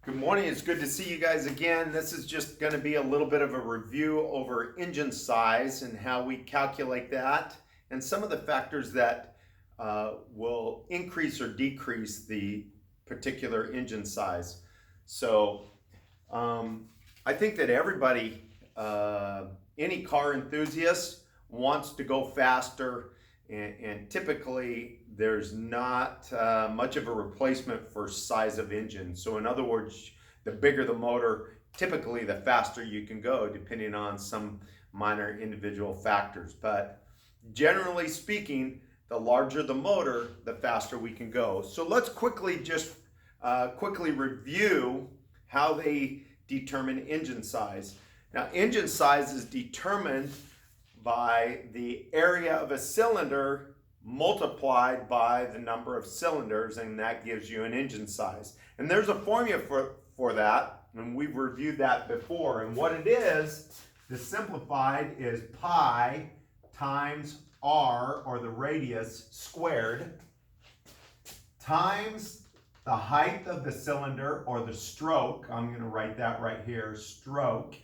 Good morning, it's good to see you guys again. This is just going to be a little bit of a review over engine size and how we calculate that and some of the factors that will increase or decrease the particular engine size. So I think that everybody, any car enthusiast wants to go faster, and typically there's not much of a replacement for size of engine. So in other words, the bigger the motor, typically the faster you can go, depending on some minor individual factors. But generally speaking, the larger the motor, the faster we can go. So let's quickly review how they determine engine size. Now, engine size is determined by the area of a cylinder multiplied by the number of cylinders, and that gives you an engine size. And there's a formula for that, and we've reviewed that before. And what it is, the simplified, is pi times r, or the radius, squared, times the height of the cylinder, or the stroke. I'm going to write that right here, stroke,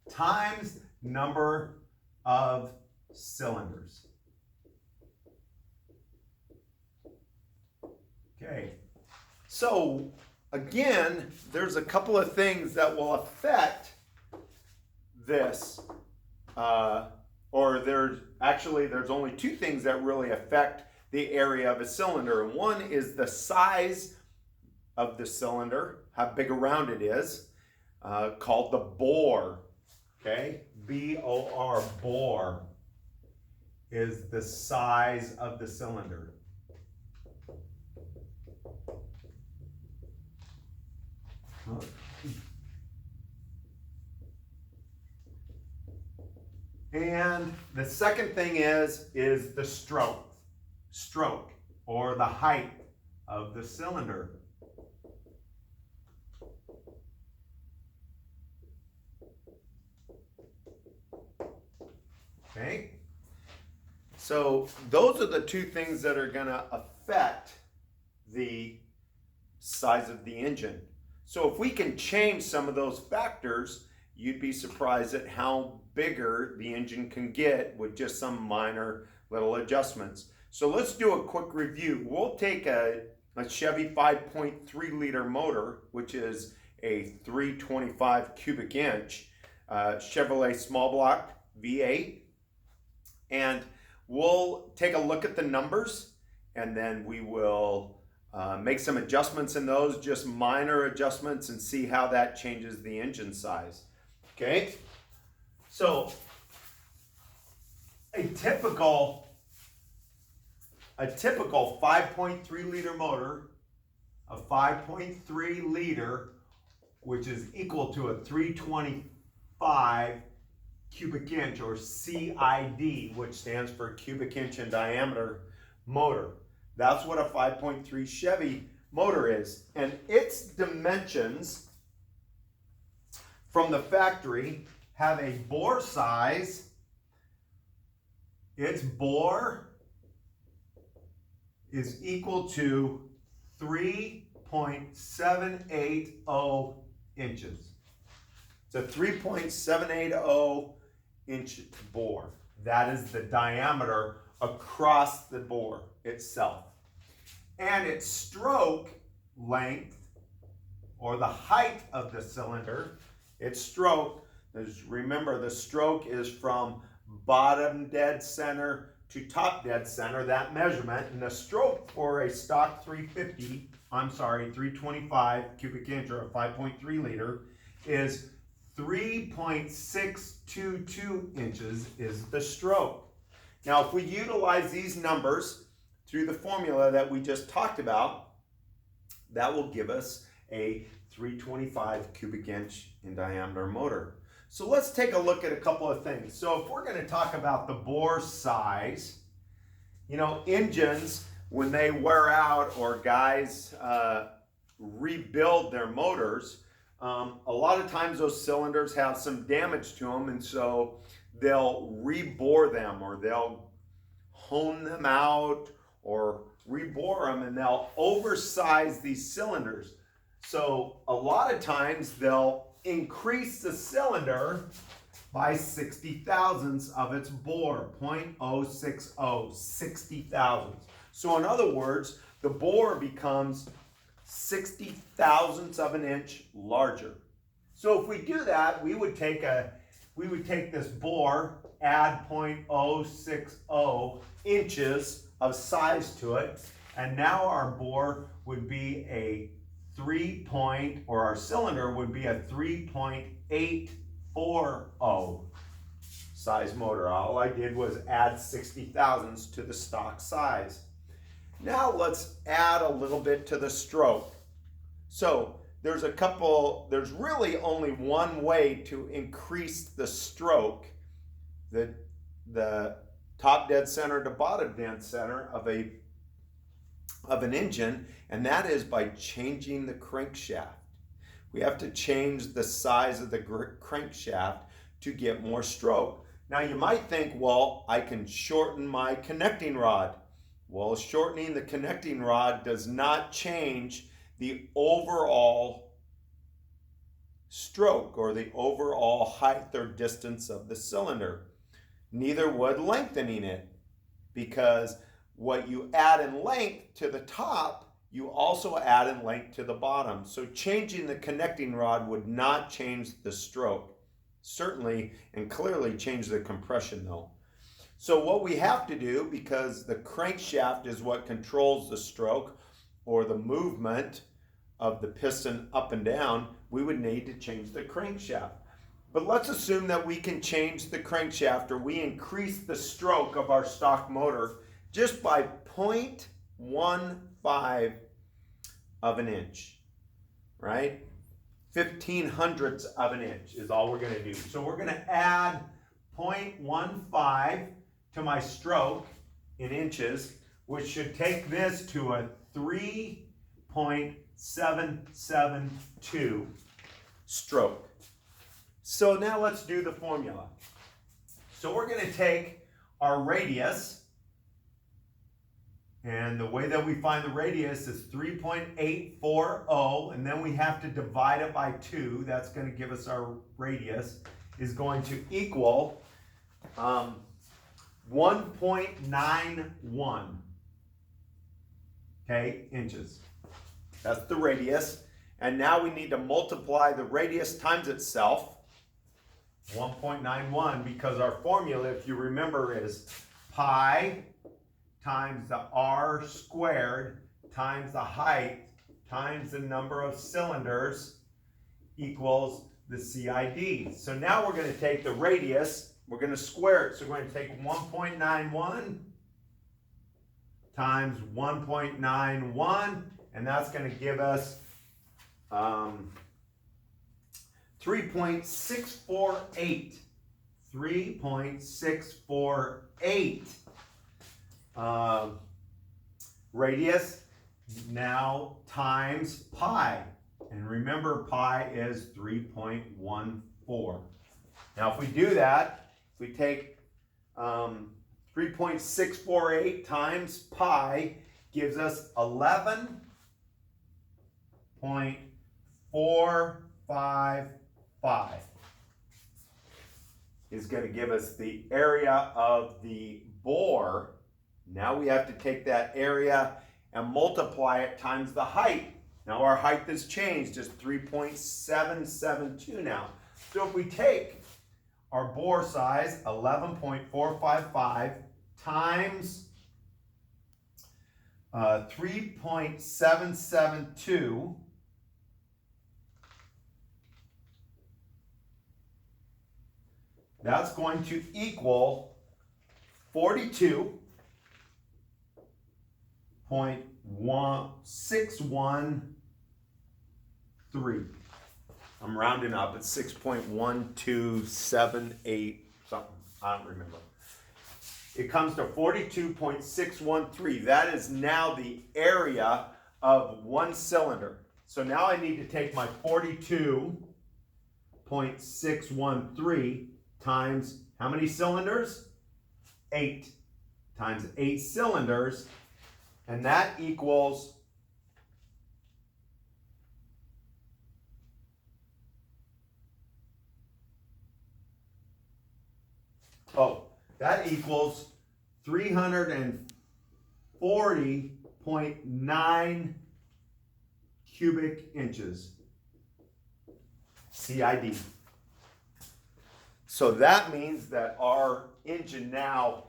times number of cylinders. Okay, so again, there's a couple of things that will affect this, or there's only two things that really affect the area of a cylinder. And one is the size of the cylinder, how big around it is, called the bore. Okay, B-O-R, bore, is the size of the cylinder. And the second thing is the stroke, or the height of the cylinder. Okay, so those are the two things that are going to affect the size of the engine. So if we can change some of those factors, you'd be surprised at how bigger the engine can get with just some minor little adjustments. So let's do a quick review. We'll take a Chevy 5.3 liter motor, which is a 325 cubic inch Chevrolet small block V8. And we'll take a look at the numbers, and then we will make some adjustments in those, just minor adjustments, and see how that changes the engine size. Okay, so a typical 5.3 liter motor, a 5.3 liter, which is equal to a 325 cubic inch, or CID, which stands for cubic inch in diameter motor. That's what a 5.3 Chevy motor is. And its dimensions from the factory have a bore size. Its bore is equal to 3.780 inches. It's a 3.780 inch bore. That is the diameter across the bore itself. And its stroke length, or the height of the cylinder, its stroke, remember the stroke is from bottom dead center to top dead center, that measurement, and the stroke for a stock 325 cubic inch, or a 5.3 liter, is 3.622 inches is the stroke. Now, if we utilize these numbers through the formula that we just talked about, that will give us a 325 cubic inch in diameter motor. So let's take a look at a couple of things. So if we're going to talk about the bore size, you know, engines, when they wear out or guys rebuild their motors, a lot of times those cylinders have some damage to them, and so they'll rebore them, or they'll hone them out, or rebore them, and they'll oversize these cylinders. So a lot of times they'll increase the cylinder by 60 thousandths of its bore, 0.060, 60 thousandths. So in other words, the bore becomes 60 thousandths of an inch larger. So if we do that, we would take this bore, add 0.060 inches of size to it, and now our bore would be a our cylinder would be a 3.840 size motor. All I did was add 60 thousandths to the stock size. Now let's add a little bit to the stroke. So there's really only one way to increase the stroke, the top dead center to bottom dead center of an engine, and that is by changing the crankshaft. We have to change the size of the crankshaft to get more stroke. Now you might think, well, I can shorten my connecting rod. Well, shortening the connecting rod does not change the overall stroke or the overall height or distance of the cylinder. Neither would lengthening it, because what you add in length to the top, you also add in length to the bottom. So changing the connecting rod would not change the stroke. Certainly and clearly change the compression though. So what we have to do, because the crankshaft is what controls the stroke or the movement of the piston up and down, we would need to change the crankshaft. But let's assume that we can change the crankshaft, or we increase the stroke of our stock motor just by 0.15 of an inch, right? 1/1500ths of an inch is all we're going to do. So we're going to add 0.15 to my stroke in inches, which should take this to a 3.772 stroke. So now let's do the formula. So we're going to take our radius, and the way that we find the radius is 3.840, and then we have to divide it by 2. That's going to give us our radius, is going to equal 1.91, okay, inches. That's the radius. And now we need to multiply the radius times itself, 1.91, because our formula, if you remember, is pi times the r squared times the height times the number of cylinders equals the CID. So now we're going to take the radius, we're going to square it. So we're going to take 1.91 times 1.91, and that's going to give us 3.648. 3.648 radius now times pi. And remember, pi is 3.14. Now if we do that, if we take 3.648 times pi, gives us 11.455. Is going to give us the area of the bore. Now we have to take that area and multiply it times the height. Now our height has changed, it's 3.772 now. So if we take our bore size, 11.455 times 3.772, that's going to equal 42.613. I'm rounding up, it's 6.1278 something, I don't remember. It comes to 42.613. That is now the area of one cylinder. So now I need to take my 42.613 times how many cylinders? 8 times 8 cylinders And that equals that equals 340.9 cubic inches. CID. So that means that our engine now,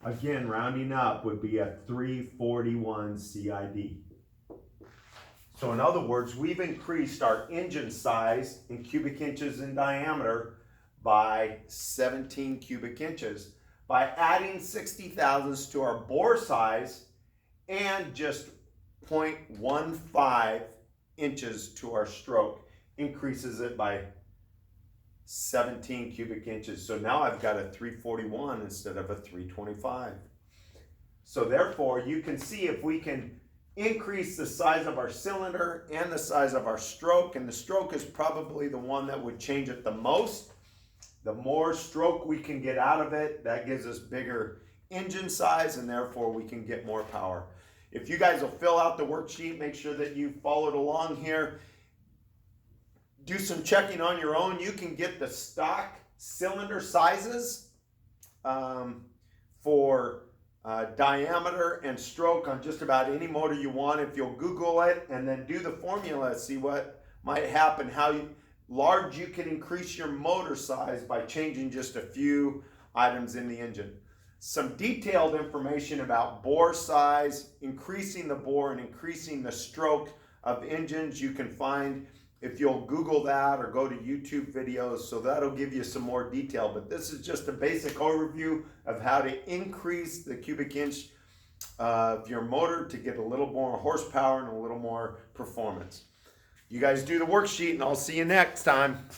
again, rounding up, would be a 341 CID. So in other words, we've increased our engine size in cubic inches in diameter by 17 cubic inches by adding 60 thousandths to our bore size and just 0.15 inches to our stroke. Increases it by 17 cubic inches. So now I've got a 341 instead of a 325. So therefore, you can see if we can increase the size of our cylinder and the size of our stroke, and the stroke is probably the one that would change it the most. The more stroke we can get out of it, that gives us bigger engine size, and therefore we can get more power. If you guys will fill out the worksheet, make sure that you followed along here. Do some checking on your own. You can get the stock cylinder sizes for diameter and stroke on just about any motor you want. If you'll Google it and then do the formula, see what might happen, how large you can increase your motor size by changing just a few items in the engine. Some detailed information about bore size, increasing the bore and increasing the stroke of engines you can find if you'll Google that or go to YouTube videos, so that'll give you some more detail. But this is just a basic overview of how to increase the cubic inch of your motor to get a little more horsepower and a little more performance. You guys do the worksheet and I'll see you next time.